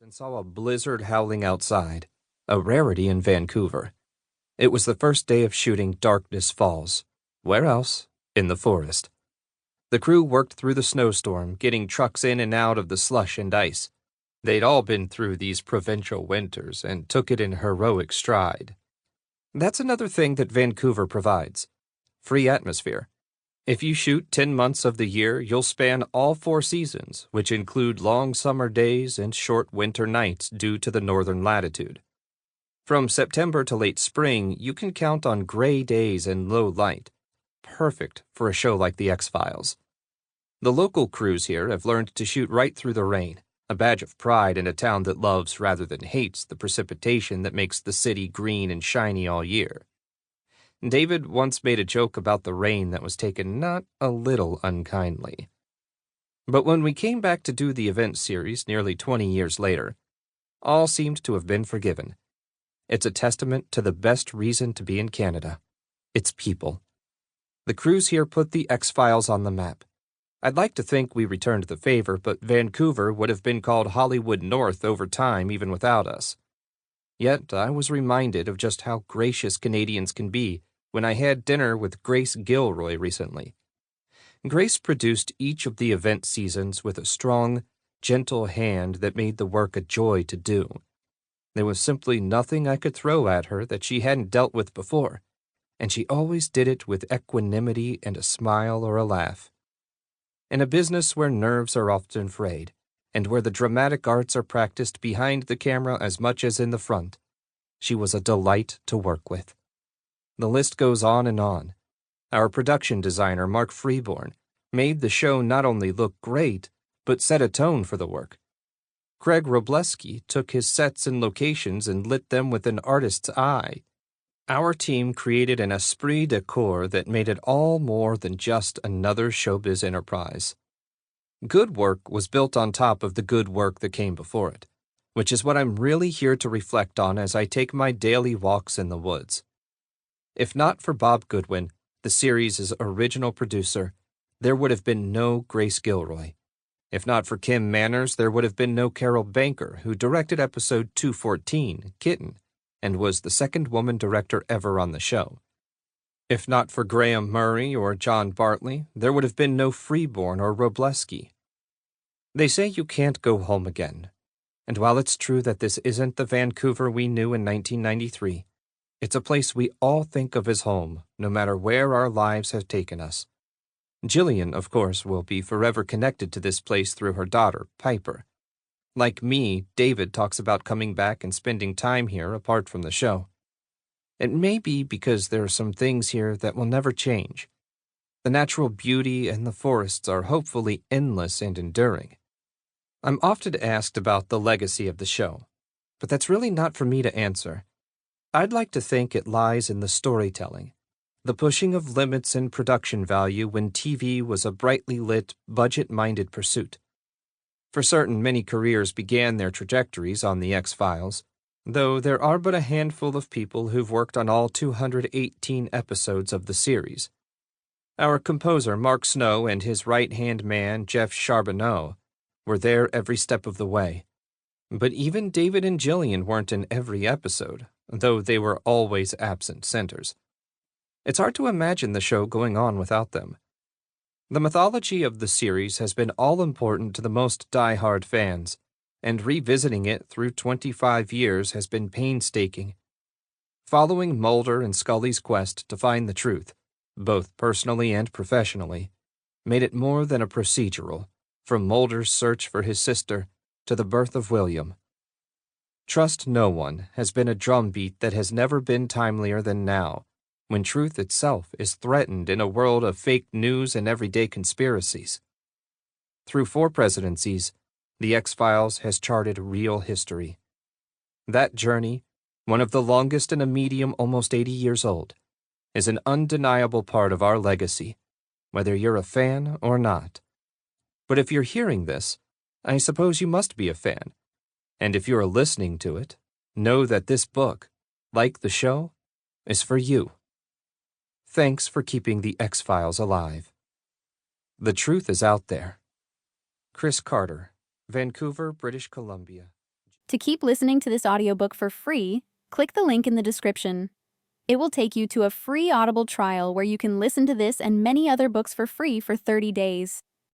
and saw a blizzard howling outside, a rarity in Vancouver. It was the first day of shooting Darkness Falls. Where else? In the forest. The crew worked through the snowstorm, getting trucks in and out of the slush and ice. They'd all been through these provincial winters and took it in heroic stride. That's another thing that Vancouver provides: free atmosphere. If you shoot 10 months of the year, you'll span all 4 seasons, which include long summer days and short winter nights due to the northern latitude. From September to late spring, you can count on gray days and low light. Perfect for a show like The X-Files. The local crews here have learned to shoot right through the rain, a badge of pride in a town that loves rather than hates the precipitation that makes the city green and shiny all year. David once made a joke about the rain that was taken not a little unkindly. But when we came back to do the event series nearly 20 years later, all seemed to have been forgiven. It's a testament to the best reason to be in Canada: its people. The crews here put the X-Files on the map. I'd like to think we returned the favor, but Vancouver would have been called Hollywood North over time even without us. Yet I was reminded of just how gracious Canadians can be when I had dinner with Grace Gilroy recently. Grace produced each of the event seasons with a strong, gentle hand that made the work a joy to do. There was simply nothing I could throw at her that she hadn't dealt with before, and she always did it with equanimity and a smile or a laugh. In a business where nerves are often frayed, and where the dramatic arts are practiced behind the camera as much as in the front, she was a delight to work with. The list goes on and on. Our production designer, Mark Freeborn, made the show not only look great, but set a tone for the work. Craig Robleski took his sets and locations and lit them with an artist's eye. Our team created an esprit de corps that made it all more than just another showbiz enterprise. Good work was built on top of the good work that came before it, which is what I'm really here to reflect on as I take my daily walks in the woods. If not for Bob Goodwin, the series' original producer, there would have been no Grace Gilroy. If not for Kim Manners, there would have been no Carol Banker, who directed episode 214, Kitten, and was the second woman director ever on the show. If not for Graham Murray or John Bartley, there would have been no Freeborn or Robleski. They say you can't go home again, and while it's true that this isn't the Vancouver we knew in 1993, it's a place we all think of as home, no matter where our lives have taken us. Jillian, of course, will be forever connected to this place through her daughter, Piper. Like me, David talks about coming back and spending time here apart from the show. It may be because there are some things here that will never change. The natural beauty and the forests are hopefully endless and enduring. I'm often asked about the legacy of the show, but that's really not for me to answer. I'd like to think it lies in the storytelling, the pushing of limits and production value when TV was a brightly lit, budget-minded pursuit. For certain, many careers began their trajectories on The X-Files, though there are but a handful of people who've worked on all 218 episodes of the series. Our composer, Mark Snow, and his right-hand man, Jeff Charbonneau, were there every step of the way. But even David and Jillian weren't in every episode, though they were always absent centers. It's hard to imagine the show going on without them. The mythology of the series has been all-important to the most die-hard fans, and revisiting it through 25 years has been painstaking. Following Mulder and Scully's quest to find the truth, both personally and professionally, made it more than a procedural, from Mulder's search for his sister to the birth of William. Trust no one has been a drumbeat that has never been timelier than now, when truth itself is threatened in a world of fake news and everyday conspiracies. Through 4 presidencies, The X-Files has charted real history. That journey, one of the longest in a medium almost 80 years old, is an undeniable part of our legacy, whether you're a fan or not. But if you're hearing this, I suppose you must be a fan. And if you're listening to it, know that this book, like the show, is for you. Thanks for keeping The X-Files alive. The truth is out there. Chris Carter, Vancouver, British Columbia. To keep listening to this audiobook for free, click the link in the description. It will take you to a free Audible trial where you can listen to this and many other books for free for 30 days.